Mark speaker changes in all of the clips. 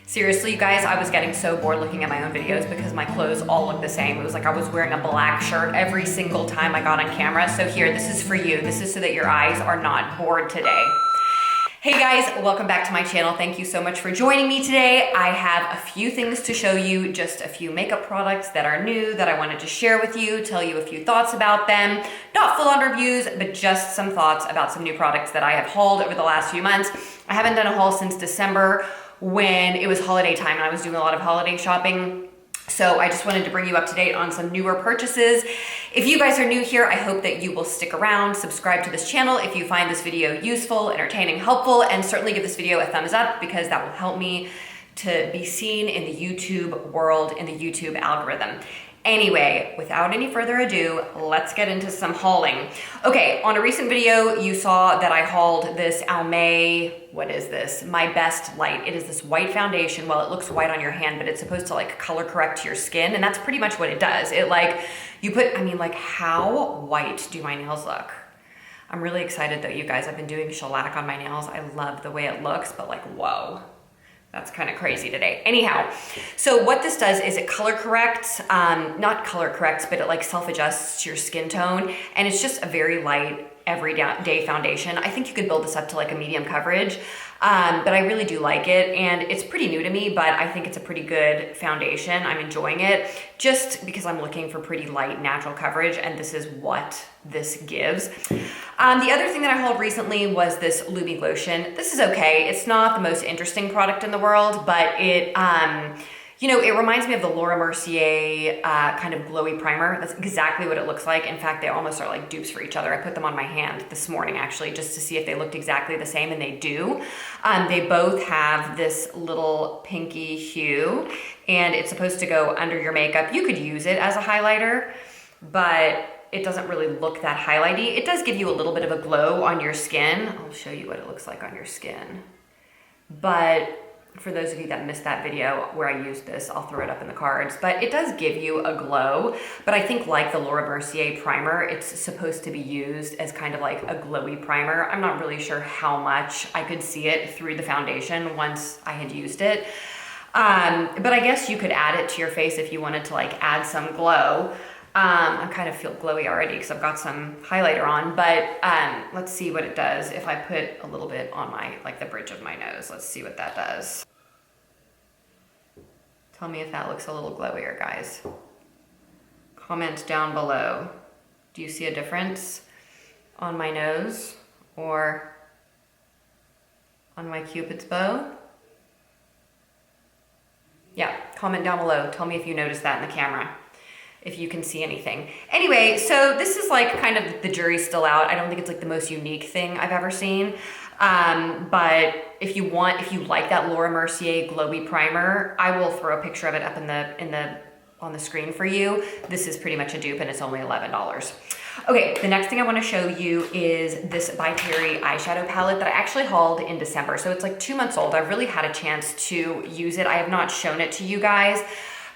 Speaker 1: Seriously, you guys, I was getting so bored looking at my own videos because my clothes all look the same. It was like I was wearing a black shirt every single time I got on camera. So here, this is for you. This is so that your eyes are not bored today. Hey guys, welcome back to my channel. Thank you so much for joining me today. I have a few things to show you, just a few makeup products that are new that I wanted to share with you, tell you a few thoughts about them. Not full-on reviews, but just some thoughts about some new products that I have hauled over the last few months. I haven't done a haul since December when it was holiday time and I was doing a lot of holiday shopping. So I just wanted to bring you up to date on some newer purchases. If you guys are new here, I hope that you will stick around, subscribe to this channel if you find this video useful, entertaining, helpful, and certainly give this video a thumbs up because that will help me to be seen in the YouTube world, in the YouTube algorithm. Anyway, without any further ado, let's get into some hauling. Okay, on a recent video, you saw that I hauled this Almay, what is this? My Best Light. It is this white foundation. Well, it looks white on your hand, but it's supposed to like color correct your skin, and that's pretty much what it does. It like, you put, I mean, like how white do my nails look? I'm really excited though, you guys. I've been doing shellac on my nails. I love the way it looks, but like, whoa. That's kind of crazy today. Anyhow, so what this does is it color corrects, not color corrects, but it like self-adjusts your skin tone. And it's just a very light, everyday foundation. I think you could build this up to like a medium coverage, but I really do like it. And it's pretty new to me, but I think it's a pretty good foundation. I'm enjoying it just because I'm looking for pretty light, natural coverage. And this is what this gives. The other thing that I hauled recently was this Lumi Lotion. This is okay. It's not the most interesting product in the world, but it, you know, it reminds me of the Laura Mercier kind of glowy primer. That's exactly what it looks like. In fact, they almost are like dupes for each other. I put them on my hand this morning actually just to see if they looked exactly the same, and they do. They both have this little pinky hue, and it's supposed to go under your makeup. You could use it as a highlighter, but it doesn't really look that highlighty. It does give you a little bit of a glow on your skin. I'll show you what it looks like on your skin. But for those of you that missed that video where I used this, I'll throw it up in the cards, but it does give you a glow. But I think like the Laura Mercier primer, it's supposed to be used as kind of like a glowy primer. I'm not really sure how much I could see it through the foundation once I had used it. But I guess you could add it to your face if you wanted to like add some glow. I kind of feel glowy already because I've got some highlighter on, but let's see what it does if I put a little bit on my, like the bridge of my nose. Let's see what that does. Tell me if that looks a little glowier, guys. Comment down below. Do you see a difference on my nose or on my Cupid's bow? Yeah, comment down below. Tell me if you notice that in the camera, if you can see anything. Anyway, so this is like kind of the jury's still out. I don't think it's like the most unique thing I've ever seen. But if you like that Laura Mercier glowy primer, I will throw a picture of it up on the screen for you. This is pretty much a dupe and it's only $11. Okay, the next thing I want to show you is this By Terry eyeshadow palette that I actually hauled in December. So it's like 2 months old. I've really had a chance to use it. I have not shown it to you guys,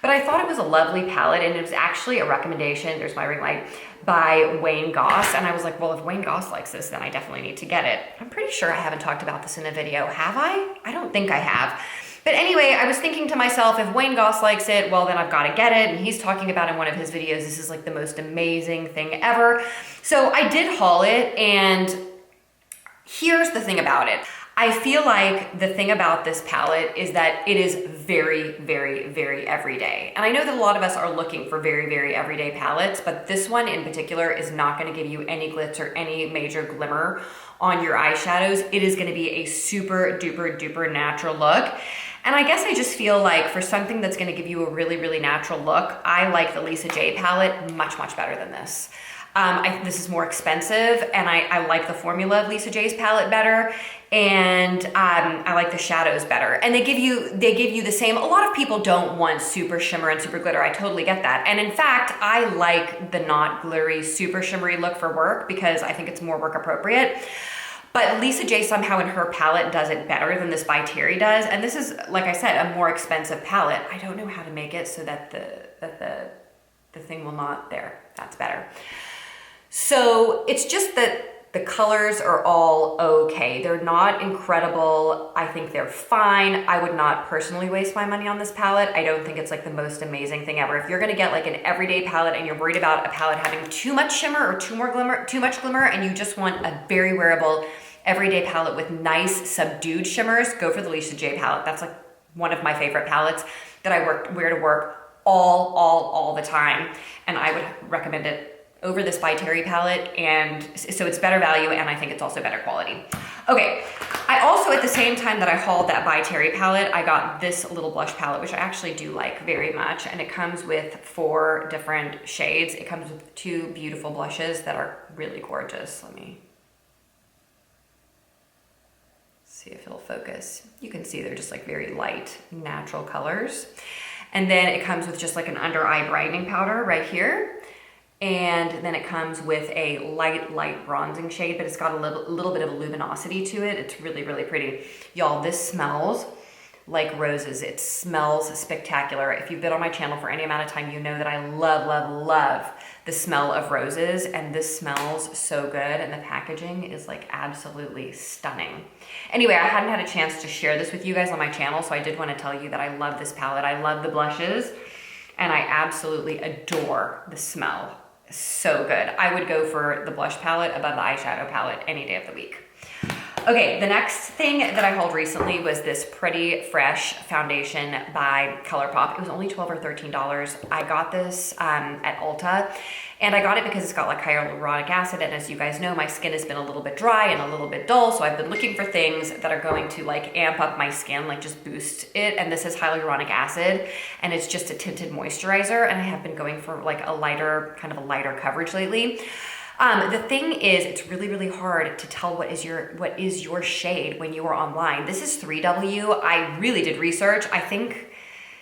Speaker 1: but I thought it was a lovely palette, and it was actually a recommendation, there's my ring light, by Wayne Goss. And I was like, well, if Wayne Goss likes this, then I definitely need to get it. I'm pretty sure I haven't talked about this in a video. Have I? I don't think I have. But anyway, I was thinking to myself, if Wayne Goss likes it, well, then I've got to get it. And he's talking about in one of his videos, this is like the most amazing thing ever. So I did haul it, and here's the thing about it. I feel like the thing about this palette is that it is very, very, very everyday. And I know that a lot of us are looking for very, very everyday palettes, but this one in particular is not going to give you any glitz or any major glimmer on your eyeshadows. It is going to be a super duper duper natural look. And I guess I just feel like for something that's going to give you a really, really natural look, I like the Lisa J palette much, much better than this. This is more expensive, and I like the formula of Lisa J's palette better, and I like the shadows better. And they give you the same. A lot of people don't want super shimmer and super glitter. I totally get that. And in fact, I like the not glittery, super shimmery look for work because I think it's more work appropriate. But Lisa J somehow in her palette does it better than this By Terry does. And this is, like I said, a more expensive palette. I don't know how to make it so that the thing will not, there, that's better. So it's just that The colors are all okay. They're not incredible. I think they're fine. I would not personally waste my money on this palette. I don't think it's like the most amazing thing ever. If you're gonna get like an everyday palette and you're worried about a palette having too much shimmer or too much glimmer, and you just want a very wearable everyday palette with nice subdued shimmers, go for the Lisa J palette. That's like one of my favorite palettes that I wear to work all the time. And I would recommend it over this by Terry palette, and so it's better value, and I think it's also better quality. Okay, I also, at the same time that I hauled that by Terry palette, I got this little blush palette, which I actually do like very much, and it comes with 4 different shades. It comes with 2 beautiful blushes that are really gorgeous. Let me see if it'll focus. You can see they're just like very light, natural colors. And then it comes with just like an under eye brightening powder right here. And then it comes with a light bronzing shade, but it's got a little bit of a luminosity to it. It's really, really pretty. Y'all, this smells like roses. It smells spectacular. If you've been on my channel for any amount of time, you know that I love the smell of roses, and this smells so good, and the packaging is like absolutely stunning. Anyway, I hadn't had a chance to share this with you guys on my channel, so I did want to tell you that I love this palette. I love the blushes, and I absolutely adore the smell. So good. I would go for the blush palette above the eyeshadow palette any day of the week. Okay, the next thing that I hauled recently was this Pretty Fresh foundation by Colourpop. It was only $12 or $13. I got this at Ulta, and I got it because it's got like hyaluronic acid, and as you guys know, my skin has been a little bit dry and a little bit dull, so I've been looking for things that are going to like amp up my skin, like just boost it, and this is hyaluronic acid, and it's just a tinted moisturizer, and I have been going for like a lighter, kind of a lighter coverage lately. The thing is, it's really, really hard to tell what is your shade when you are online. This is 3W. I really did research. I think,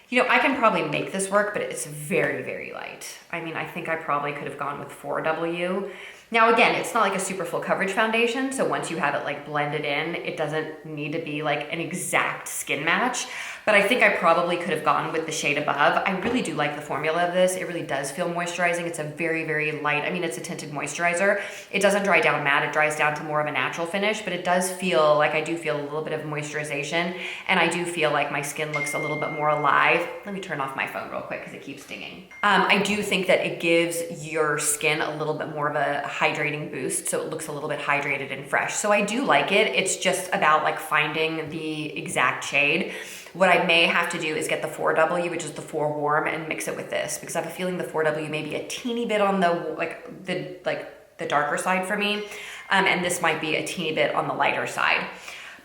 Speaker 1: you know, I can probably make this work, but it's very, very light. I mean, I think I probably could have gone with 4W. Now, again, it's not like a super full coverage foundation, so once you have it like blended in, it doesn't need to be like an exact skin match, but I think I probably could have gone with the shade above. I really do like the formula of this. It really does feel moisturizing. It's a very, very light, I mean, it's a tinted moisturizer. It doesn't dry down matte, it dries down to more of a natural finish, but it does feel like I do feel a little bit of moisturization, and I do feel like my skin looks a little bit more alive. Let me turn off my phone real quick because it keeps dinging. I do think that it gives your skin a little bit more of a hydrating boost, so it looks a little bit hydrated and fresh. So I do like it. It's just about like finding the exact shade. What I may have to do is get the 4W, which is the 4 warm, and mix it with this, because I have a feeling the 4W may be a teeny bit on the darker side for me, and this might be a teeny bit on the lighter side.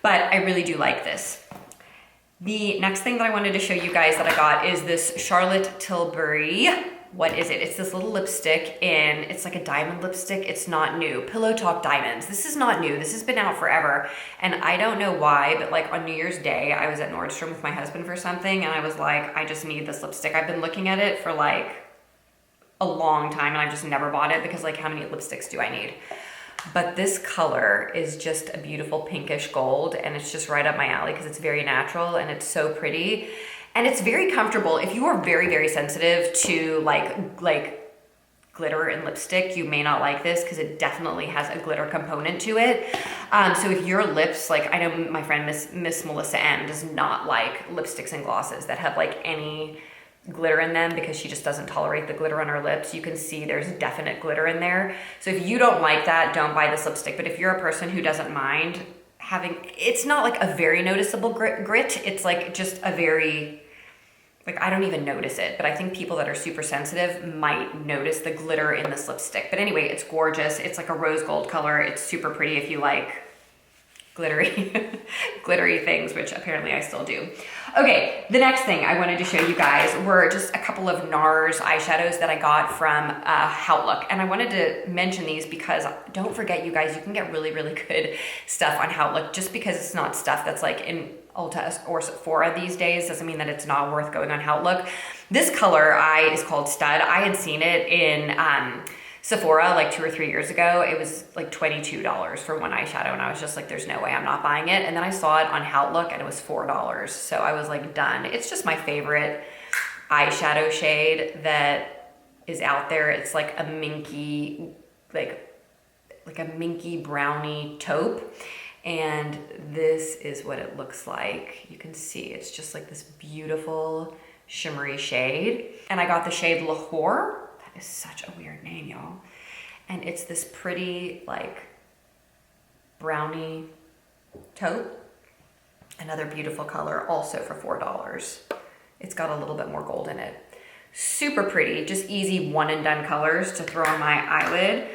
Speaker 1: But I really do like this. The next thing that I wanted to show you guys that I got is this Charlotte Tilbury. What is it? It's this little lipstick, and it's like a diamond lipstick. It's not new. Pillow Talk Diamonds. This is not new. This has been out forever, and I don't know why, but like on New Year's Day, I was at Nordstrom with my husband for something, and I was like, I just need this lipstick. I've been looking at it for like a long time, and I just never bought it because like, how many lipsticks do I need? But this color is just a beautiful pinkish gold, and it's just right up my alley because it's very natural and it's so pretty. And it's very comfortable. If you are very, very sensitive to like glitter in lipstick, you may not like this because it definitely has a glitter component to it. So if your lips, like I know my friend Miss Melissa M does not like lipsticks and glosses that have like any glitter in them because she just doesn't tolerate the glitter on her lips. You can see there's definite glitter in there. So if you don't like that, don't buy this lipstick. But if you're a person who doesn't mind having, it's not like a very noticeable grit. It's like just a very, like I don't even notice it, but I think people that are super sensitive might notice the glitter in this lipstick. But anyway, it's gorgeous. It's like a rose gold color. It's super pretty if you like glittery, glittery things, which apparently I still do. Okay, the next thing I wanted to show you guys were just a couple of Nars eyeshadows that I got from Outlook. And I wanted to mention these because don't forget, you guys, you can get really, really good stuff on Outlook. Just because it's not stuff that's like in Ulta or Sephora these days doesn't mean that it's not worth going on Outlook. This color is called Stud. I had seen it in Sephora like 2 or 3 years ago. It was like $22 for one eyeshadow, and I was just like, there's no way I'm not buying it. And then I saw it on Outlook and it was $4. So I was like, done. It's just my favorite eyeshadow shade that is out there. It's like a minky, like like a minky brownie taupe. And this is what it looks like. You can see it's just like this beautiful shimmery shade. And I got the shade Lahore. That is such a weird name, y'all. And it's this pretty like brownie taupe. Another beautiful color, also for $4. It's got a little bit more gold in it. Super pretty, just easy one and done colors to throw on my eyelid.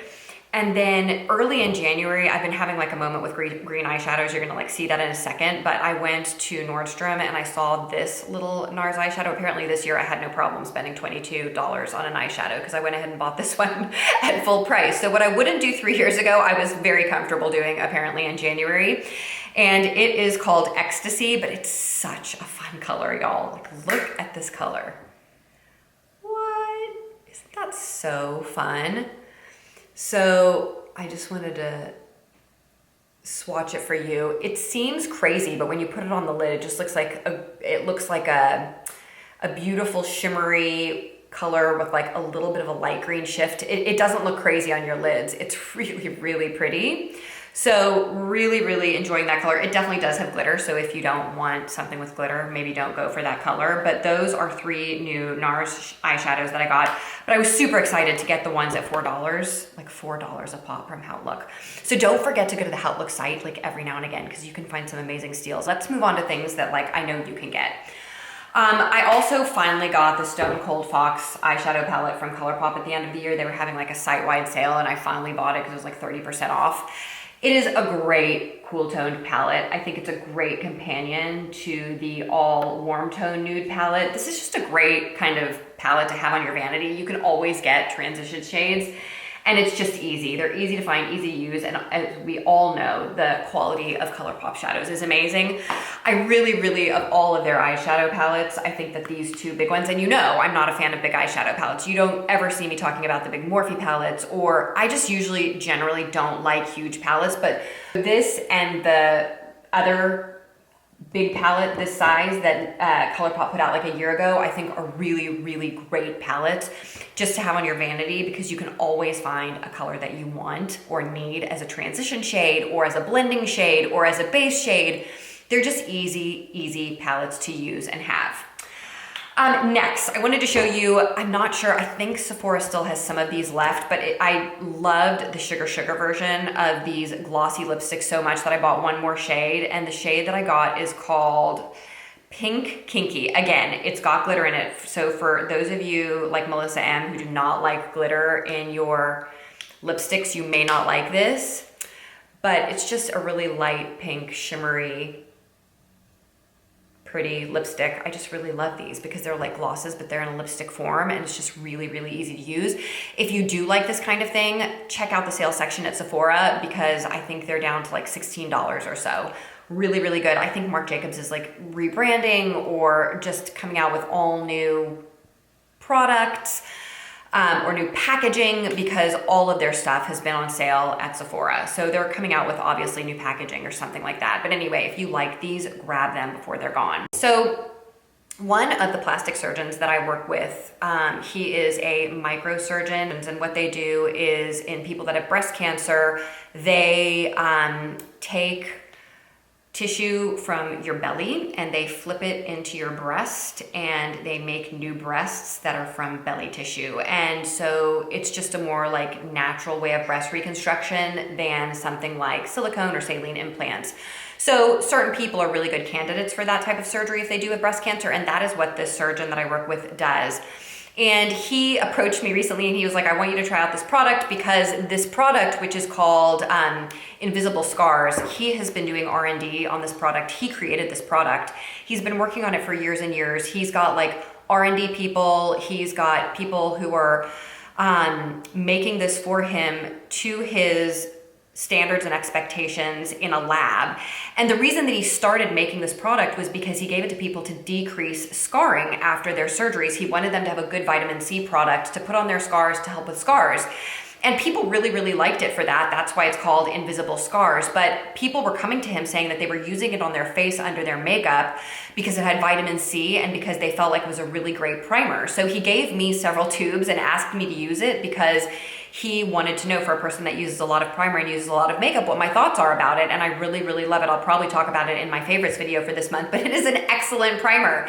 Speaker 1: And then early in January, I've been having like a moment with green eyeshadows. You're gonna like see that in a second, but I went to Nordstrom and I saw this little Nars eyeshadow. Apparently this year I had no problem spending $22 on an eyeshadow because I went ahead and bought this one at full price. So what I wouldn't do 3 years ago, I was very comfortable doing apparently in January. And it is called Ecstasy, but it's such a fun color, y'all. Like, look at this color. What? Isn't that so fun? So I just wanted to swatch it for you. It seems crazy, but when you put it on the lid, it just looks like a beautiful shimmery color with like a little bit of a light green shift. It doesn't look crazy on your lids. It's really, really pretty. So really, really enjoying that color. It definitely does have glitter. So if you don't want something with glitter, maybe don't go for that color. But those are 3 new Nars eyeshadows that I got. But I was super excited to get the ones at $4, like $4 a pop from Outlook. So don't forget to go to the Outlook site like every now and again, because you can find some amazing steals. Let's move on to things that like I know you can get. I also finally got the Stone Cold Fox eyeshadow palette from Colourpop at the end of the year. They were having like a site-wide sale and I finally bought it because it was like 30% off. It is a great cool toned palette. I think it's a great companion to the all warm tone nude palette. This is just a great kind of palette to have on your vanity. You can always get transition shades and it's just easy. They're easy to find, easy to use. And as we all know, the quality of Colourpop shadows is amazing. I really, really, of all of their eyeshadow palettes, I think that these 2 big ones, and you know, I'm not a fan of big eyeshadow palettes. You don't ever see me talking about the big Morphe palettes, or I just usually generally don't like huge palettes, but this and the other big palette this size that Colourpop put out like a year ago, I think are really, really great palettes just to have on your vanity because you can always find a color that you want or need as a transition shade or as a blending shade or as a base shade. They're just easy, easy palettes to use and have. Next, I wanted to show you, I'm not sure, I think Sephora still has some of these left, but I loved the Sugar version of these glossy lipsticks so much that I bought one more shade, and the shade that I got is called Pink Kinky. Again, it's got glitter in it, so for those of you like Melissa M who do not like glitter in your lipsticks, you may not like this, but it's just a really light pink, shimmery, pretty lipstick. I just really love these because they're like glosses, but they're in a lipstick form and it's just really, really easy to use. If you do like this kind of thing, check out the sales section at Sephora because I think they're down to like $16 or so. Really, really good. I think Marc Jacobs is like rebranding or just coming out with all new products or new packaging because all of their stuff has been on sale at Sephora. So they're coming out with obviously new packaging or something like that. But anyway, if you like these, grab them before they're gone. So one of the plastic surgeons that I work with, he is a microsurgeon, and what they do is in people that have breast cancer, they take tissue from your belly and they flip it into your breast and they make new breasts that are from belly tissue. And so it's just a more like natural way of breast reconstruction than something like silicone or saline implants. So certain people are really good candidates for that type of surgery if they do have breast cancer, and that is what this surgeon that I work with does. And he approached me recently and he was like, I want you to try out this product because this product, which is called Invisible Scars, he has been doing R&D on this product. He created this product. He's been working on it for years and years. He's got like R&D people. He's got people who are making this for him to his standards and expectations in a lab. And the reason that he started making this product was because he gave it to people to decrease scarring after their surgeries. He wanted them to have a good vitamin C product to put on their scars to help with scars. And people really, really liked it for that. That's why it's called Invisible Scars. But people were coming to him saying that they were using it on their face under their makeup because it had vitamin C and because they felt like it was a really great primer. So he gave me several tubes and asked me to use it because he wanted to know, for a person that uses a lot of primer and uses a lot of makeup, what my thoughts are about it. And I really, really love it. I'll probably talk about it in my favorites video for this month, but it is an excellent primer.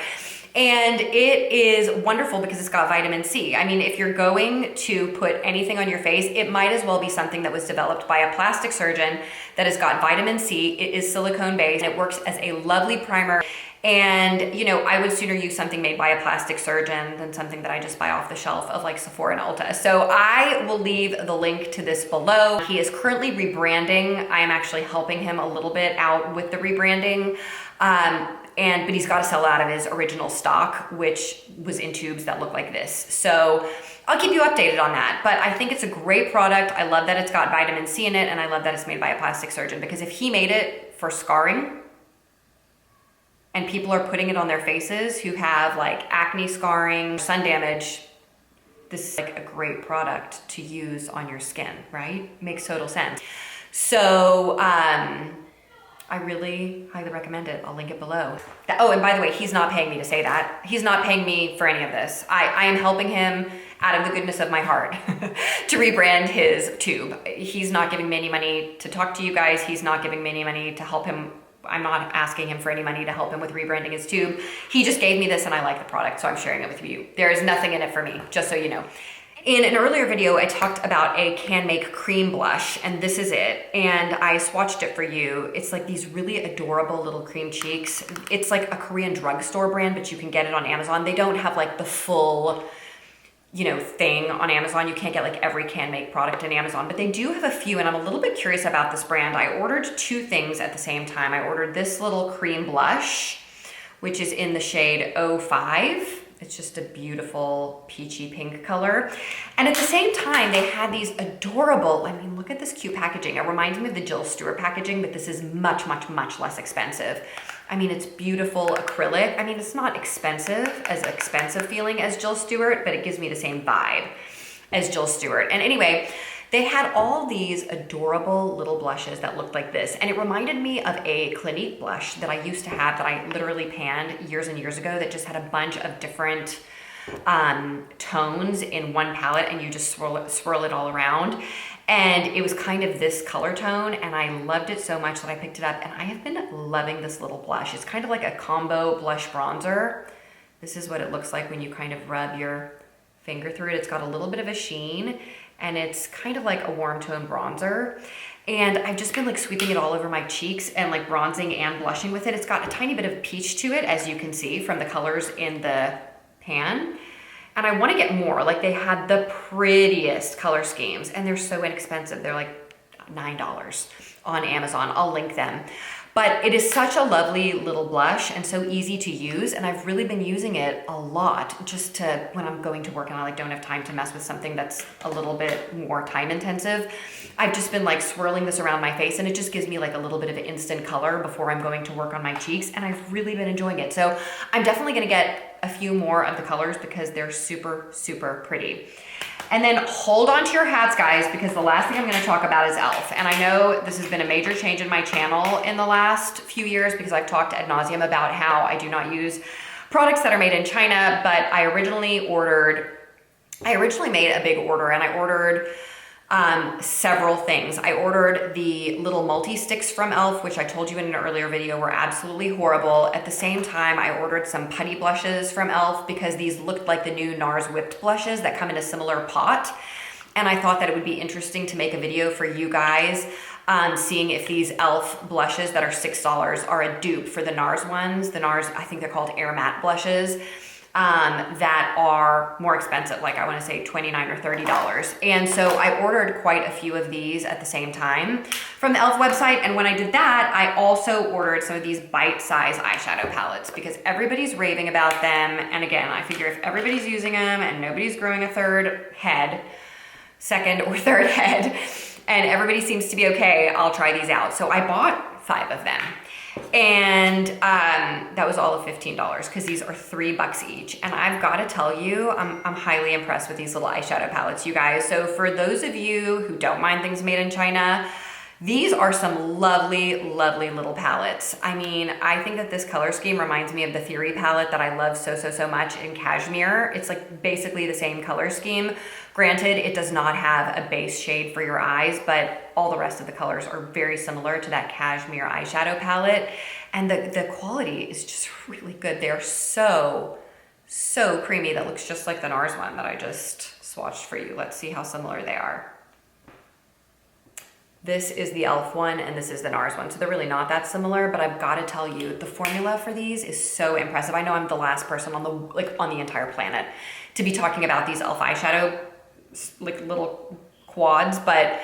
Speaker 1: And it is wonderful because it's got vitamin C. I mean, if you're going to put anything on your face, it might as well be something that was developed by a plastic surgeon that has got vitamin C. It is silicone based. It works as a lovely primer. And, you know, I would sooner use something made by a plastic surgeon than something that I just buy off the shelf of like Sephora and Ulta. So I will leave the link to this below. He is currently rebranding. I am actually helping him a little bit out with the rebranding. But he's got to sell out of his original stock, which was in tubes that look like this. So I'll keep you updated on that. But I think it's a great product. I love that it's got vitamin C in it, and I love that it's made by a plastic surgeon, because if he made it for scarring and people are putting it on their faces who have like acne scarring, sun damage, this is like a great product to use on your skin, right? Makes total sense. So, I really highly recommend it. I'll link it below. Oh, and by the way, he's not paying me to say that. He's not paying me for any of this. I am helping him out of the goodness of my heart to rebrand his tube. He's not giving me any money to talk to you guys. He's not giving me any money to help him. I'm not asking him for any money to help him with rebranding his tube. He just gave me this and I like the product, so I'm sharing it with you. There is nothing in it for me, just so you know. In an earlier video, I talked about a Can Make cream blush, and this is it. And I swatched it for you. It's like these really adorable little cream cheeks. It's like a Korean drugstore brand, but you can get it on Amazon. They don't have like the full, you know, thing on Amazon. You can't get like every Can Make product in Amazon, but they do have a few, and I'm a little bit curious about this brand. I ordered two things at the same time. I ordered this little cream blush, which is in the shade 05. It's just a beautiful peachy pink color. And at the same time, they had these adorable, I mean, look at this cute packaging. It reminds me of the Jill Stewart packaging, but this is much, much, much less expensive. I mean, it's beautiful acrylic. I mean, it's not expensive feeling as Jill Stewart, but it gives me the same vibe as Jill Stewart. And anyway, they had all these adorable little blushes that looked like this. And it reminded me of a Clinique blush that I used to have that I literally panned years and years ago that just had a bunch of different tones in one palette, and you just swirl it all around. And it was kind of this color tone, and I loved it so much that I picked it up, and I have been loving this little blush. It's kind of like a combo blush bronzer. This is what it looks like when you kind of rub your finger through it. It's got a little bit of a sheen, and it's kind of like a warm tone bronzer. And I've just been like sweeping it all over my cheeks and like bronzing and blushing with it. It's got a tiny bit of peach to it, as you can see from the colors in the pan. And I want to get more. Like, they had the prettiest color schemes, and they're so inexpensive. They're like $9 on Amazon. I'll link them. But it is such a lovely little blush and so easy to use, and I've really been using it a lot just to, when I'm going to work and I like don't have time to mess with something that's a little bit more time intensive, I've just been like swirling this around my face, and it just gives me like a little bit of instant color before I'm going to work on my cheeks, and I've really been enjoying it. So I'm definitely gonna get a few more of the colors because they're super, super pretty. And then hold on to your hats, guys, because the last thing I'm gonna talk about is e.l.f. And I know this has been a major change in my channel in the last few years because I've talked ad nauseum about how I do not use products that are made in China, but I originally made a big order, and I ordered several things. I ordered the little multi-sticks from e.l.f., which I told you in an earlier video were absolutely horrible. At the same time, I ordered some putty blushes from e.l.f. because these looked like the new Nars whipped blushes that come in a similar pot. And I thought that it would be interesting to make a video for you guys, seeing if these e.l.f. blushes that are $6 are a dupe for the Nars ones. The Nars, I think they're called Air Matte blushes. That are more expensive, like I want to say $29 or $30. And so I ordered quite a few of these at the same time from the e.l.f. website. And when I did that, I also ordered some of these bite-size eyeshadow palettes because everybody's raving about them. And again, I figure if everybody's using them and nobody's growing a second or third head, and everybody seems to be okay, I'll try these out. So I bought 5 of them. And that was all of $15 because these are $3 each. And I've got to tell you, I'm highly impressed with these little eyeshadow palettes, you guys. So for those of you who don't mind things made in China, these are some lovely, lovely little palettes. I mean, I think that this color scheme reminds me of the Theory palette that I love so, so, so much in Cashmere. It's like basically the same color scheme. Granted, it does not have a base shade for your eyes, but all the rest of the colors are very similar to that Cashmere eyeshadow palette. And the quality is just really good. They're so, so creamy. That looks just like the Nars one that I just swatched for you. Let's see how similar they are. This is the e.l.f. one and this is the Nars one. So they're really not that similar, but I've got to tell you, the formula for these is so impressive. I know I'm the last person on the entire planet to be talking about these e.l.f. eyeshadow like little quads, but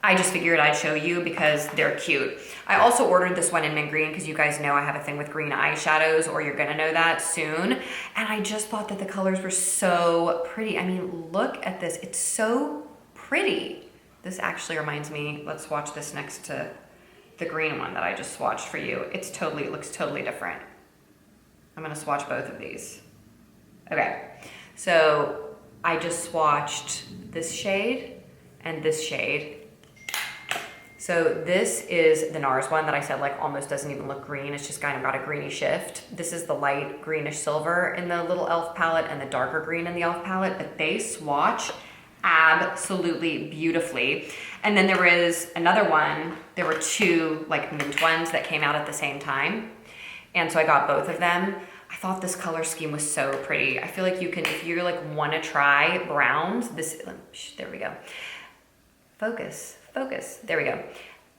Speaker 1: I just figured I'd show you because they're cute. I also ordered this one in mint green because you guys know I have a thing with green eyeshadows, or you're gonna know that soon. And I just thought that the colors were so pretty. I mean, look at this, it's so pretty. This actually reminds me, let's swatch this next to the green one that I just swatched for you. It looks totally different. I'm gonna swatch both of these. Okay, so I just swatched this shade and this shade. So this is the Nars one that I said like almost doesn't even look green. It's just kind of got a greeny shift. This is the light greenish silver in the little e.l.f. palette and the darker green in the e.l.f. palette, but they swatch absolutely beautifully. And then there is another one. There were two like mint ones that came out at the same time. And so I got both of them. I thought this color scheme was so pretty. I feel like you can, if you like want to try browns, there we go. Focus, there we go.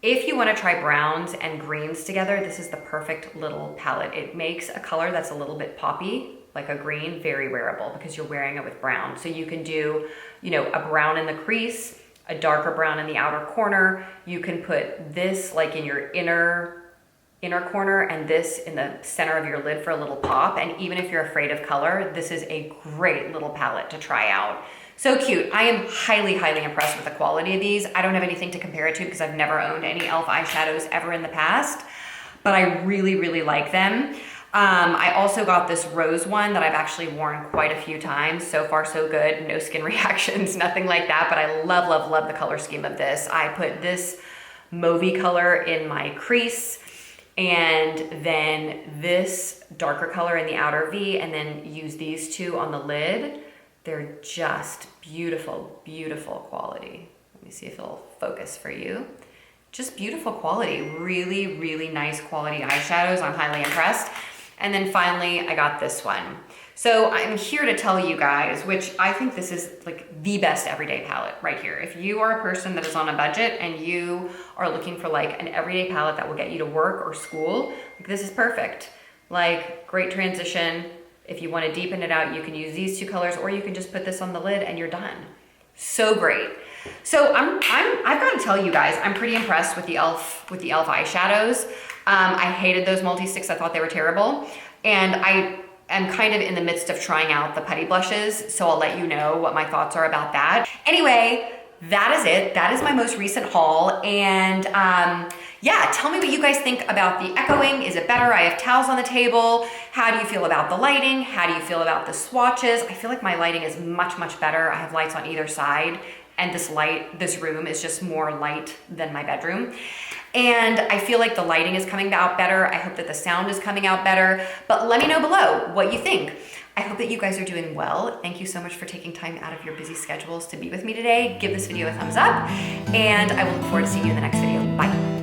Speaker 1: If you want to try browns and greens together, this is the perfect little palette. It makes a color that's a little bit poppy, like a green, very wearable because you're wearing it with brown. So you can do, you know, a brown in the crease, a darker brown in the outer corner. You can put this like in your inner corner and this in the center of your lid for a little pop. And even if you're afraid of color, this is a great little palette to try out. So cute. I am highly, highly impressed with the quality of these. I don't have anything to compare it to because I've never owned any e.l.f. eyeshadows ever in the past, but I really, really like them. I also got this rose one that I've actually worn quite a few times. So far, so good. No skin reactions, nothing like that, but I love, love, love the color scheme of this. I put this mauvey color in my crease and then this darker color in the outer V, and then use these two on the lid. They're just beautiful, beautiful quality. Let me see if it'll focus for you. Just beautiful quality, really, really nice quality eyeshadows. I'm highly impressed. And then finally, I got this one. So I'm here to tell you guys, which I think this is like the best everyday palette right here. If you are a person that is on a budget and you are looking for like an everyday palette that will get you to work or school, like this is perfect. Like great transition. If you want to deepen it out, you can use these two colors, or you can just put this on the lid and you're done. So great. So I've got to tell you guys, I'm pretty impressed with the e.l.f. eyeshadows. I hated those multi-sticks. I thought they were terrible. And I am kind of in the midst of trying out the putty blushes, so I'll let you know what my thoughts are about that. Anyway, that is it. That is my most recent haul. And yeah, tell me what you guys think about the echoing. Is it better? I have towels on the table. How do you feel about the lighting? How do you feel about the swatches? I feel like my lighting is much, much better. I have lights on either side, and this room is just more light than my bedroom. And I feel like the lighting is coming out better. I hope that the sound is coming out better, but let me know below what you think. I hope that you guys are doing well. Thank you so much for taking time out of your busy schedules to be with me today. Give this video a thumbs up, and I will look forward to seeing you in the next video. Bye.